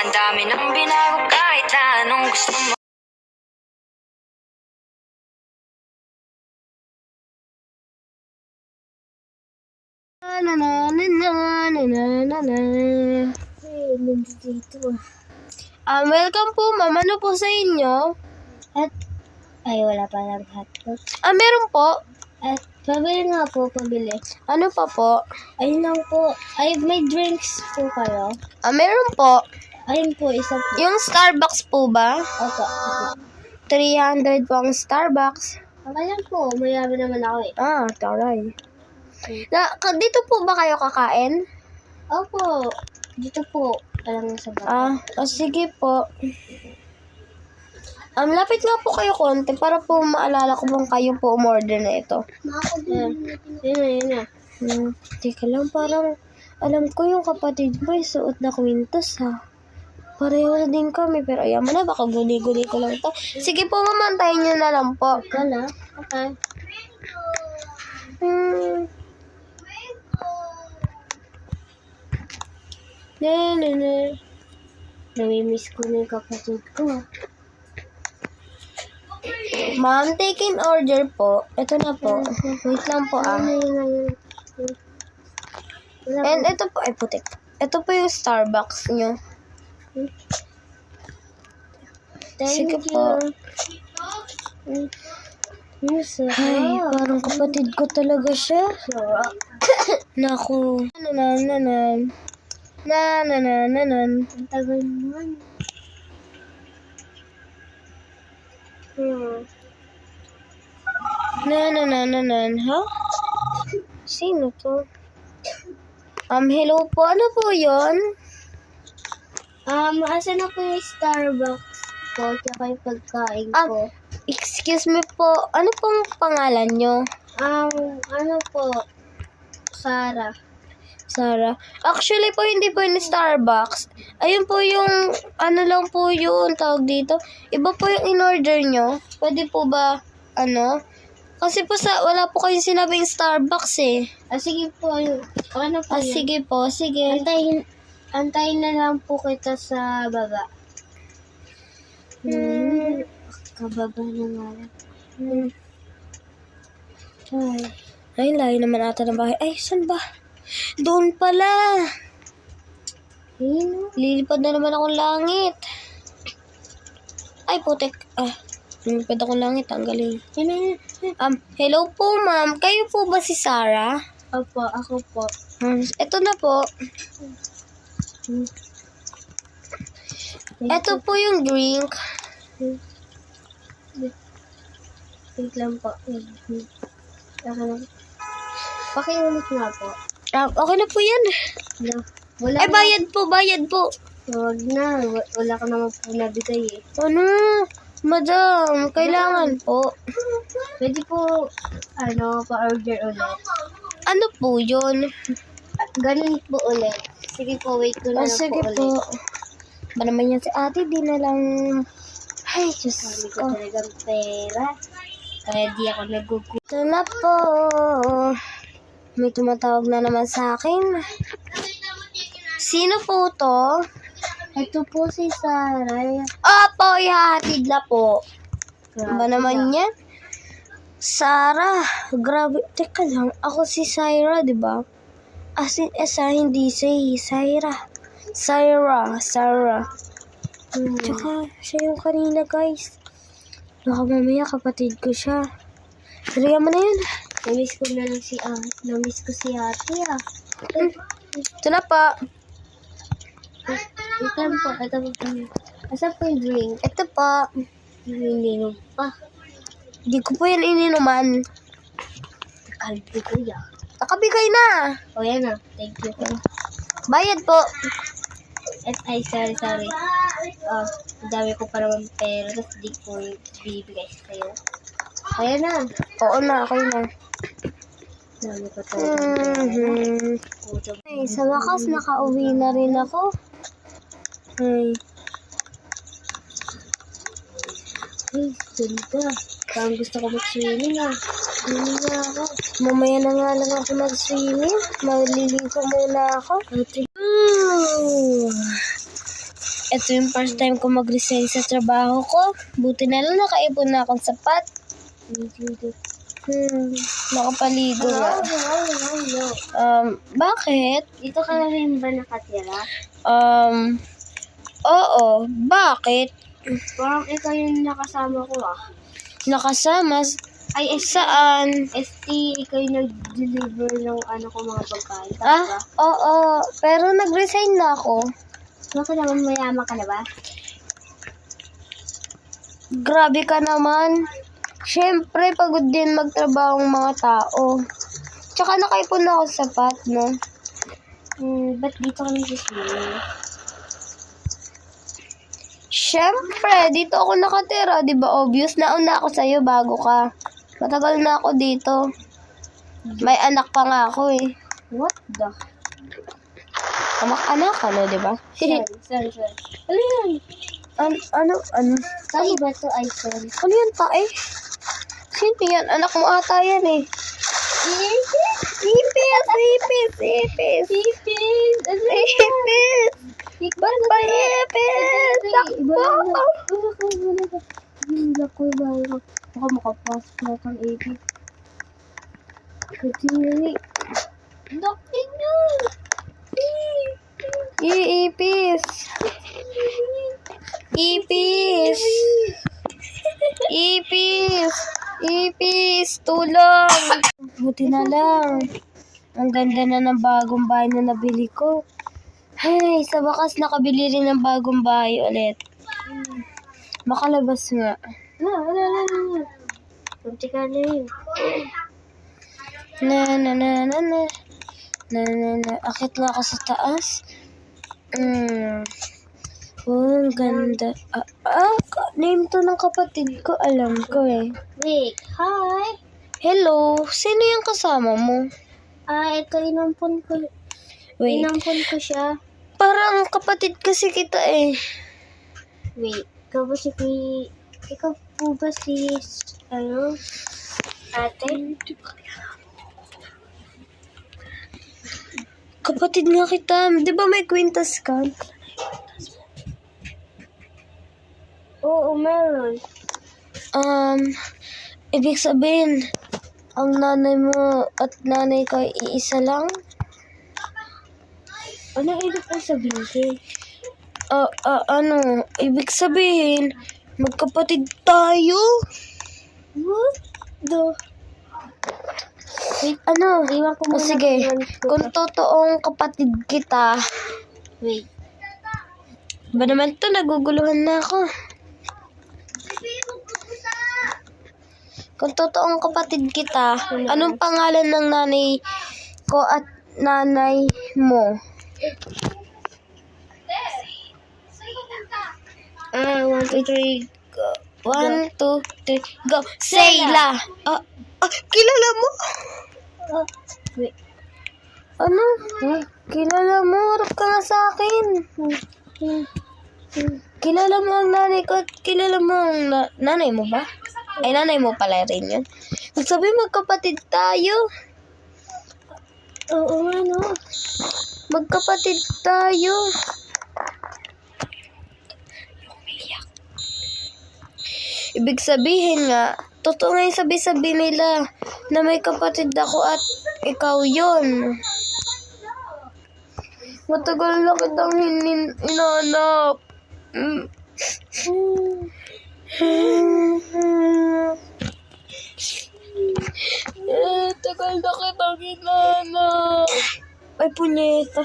Ang dami nang binago kahit na anong gusto mo. Welcome po, ma'am. Ano po sa inyo? Ay, wala pa lang hotdog. Meron po. Pabili nga po, pabili. Ano pa po? Ayun lang po. Ay, may drinks po kayo. Meron po. Ayun po, isa po. Yung Starbucks po ba? Opo. 300 po ang Starbucks. Okay lang po, mayaman naman ako eh. Taray. Dito po ba kayo kakain? Opo, dito po. Alam sa baba. Sige po. Lapit nga po kayo konti para po maalala ko bang kayo po umorder na ito. Yun na. Teka lang, parang alam ko yung kapatid mo ay suot na kwintas ha. Pareho na din kami, pero ayaw mo na, baka guli-guli ko lang to. Sige po, mamantayin nyo na lang po. Kala? Okay. Namimiss ko na yung kapatid ko. Ma'am, take in order po. Ito na po. Wait lang po And ito po, ay putik. Ito po yung Starbucks nyo. Sige po. Ay, parang kapatid ko talaga siya. Naku. Nanan. Ang tagal naman. Nanan. Ha? Sino to? Hello po. Ano po yun? Asan na po yung Starbucks po? Tsaka yung pagkain ko. Excuse me po. Ano pong pangalan nyo? Ano po? Sarah. Actually po, hindi po yung Starbucks. Ayun po yung, lang po yun, tawag dito. Iba po yung in-order nyo. Pwede po ba, Kasi po wala po kayong sinabing Starbucks eh. Sige po. Ano po yun? Sige po, sige. Antayin na lang po kita sa baba. Kababa na nga lang. Ay, layo naman ata ng bahay. Ay, saan ba? Doon pala. Lilipad na naman akong langit. Ay, putik. Lilipad akong langit. Ang galing. Hello po, ma'am. Kayo po ba si Sarah? Opo, ako po. Ito na po. Ito po yung drink. Wait lang po. Pakiulit nga po. Okay na po yan. Wala Ay, bayad po. Huwag na. Wala ka naman po nabigay eh. Madam, kailangan po. Pwede po, pa-order ulit. Ano po yun? Ganun po ulit. Sige po, wait ko na lang Sige po po. ulit. Ba naman yan si ate, di na lang. Ay, Diyos Sabi ko. ko talagang pera. Kaya di ako nagugulat. Ito na po. May tumatawag na naman sa akin. Sino po to? Ito po si Sarah. Opo, ihahatid na po. Grabe Ba naman yan? Sarah, grabe. Teka lang, ako si Syra, di ba? As in, hindi si Syra. Sarah. Tsaka, siya yung kanina, guys. Baka mamaya kapatid ko siya. Dalihan mo na yun. Namiss ko si ate ah. Ito na pa. Ito po. Asa po yung drink? Ito pa. Hininom pa. Hindi ko po yan ininuman. Kalbi ko yan. Nakabigay na. O yan na. Thank you. Bayad po. Ay, sorry. Ang dami ko pa naman pera. Tapos di ko bibigay sa'yo. Ayan na. Oo na, okay na. Dami ko talaga. Ay, sa wakas, nakauwi na rin ako. Ay, ganda. Parang gusto ko mag-swimming ah. Swimming na ako. mamaya na nga lang ako mag-swimming. Maliligo muna ako. ito yung first time ko mag-resign sa trabaho ko. Buti na lang nakaipon na akong sapat. Nakapaligo nga. Bakit? Dito ka na rin ba nakatira? Oo. Bakit? Parang ikaw yung nakasama ko ah. Nakasama? Ay, Saan? ST, ikaw yung nag-deliver ng mga pagkain. Oo. Pero nag-resign na ako. Bakit naman mayaman ka na ba? Grabe ka naman. Siyempre, pagod din magtrabaho ang mga tao. Tsaka nakaipon na ako sa sapat, no? Ba't dito ka nag-swimming? Siyempre, dito ako nakatira, di ba? Obvious, nauna ako sa'yo bago ka. Matagal na ako dito. May anak pa nga ako eh. What the? Anak, ano, di ba? Sorry. Ano yan? Ano? Sorry ba ito, iPhone? Ano yan, tae? Sino yan? Anak mo ata yan eh. Ipis! Ba't ba ipis? Takbo! Baka makapasok na kang ipis. Kadiri. Dakin nyo! Ipis! Tulong! Buti na lang. Ang ganda na ng bagong bahay na nabili ko. Ay, sa wakas nakabili rin ng bagong bahay ulit. Makalabas nga. Kunti ka na yun. Akit na ako sa taas. Oh, ang ganda. Name to ng kapatid ko. Alam ko eh. Wait, hi! Hello, sino yung kasama mo? Ito inampon ko. Wait, Inampon ko siya. parang kapatid kasi kita eh. Wait, ikaw po ba si, ate? Kapatid nga kita. Di ba may kwintas ka? Oo, meron. Ibig sabihin, ang nanay mo at nanay ko ay iisa lang? Ano ibig sabihin? Ibig sabihin, magkapatid tayo? What the? Wait, iwan ko muna. Sige, kung totoong kapatid kita, Wait. ba naman to, naguguluhan na ako. Kung totoong kapatid kita, anong pangalan ng nanay ko at nanay mo? 1, 2, 3, go. 1, 2, 3, go. Sayla! Kilala mo? Wait. Ano? Kilala mo? Harap ka nga sa akin. Kilala mo ang nanay ko at kilala mo ang nanay mo ba? Ay, nanay mo pala rin yun. Sabi magkapatid tayo. Oo, Magkapatid tayo. Ibig sabihin nga, totoo nga yung sabi-sabi nila na may kapatid ako at ikaw yun. Matagal na kitang inanap. Tagal na kitang inanap. Ay, punyeta.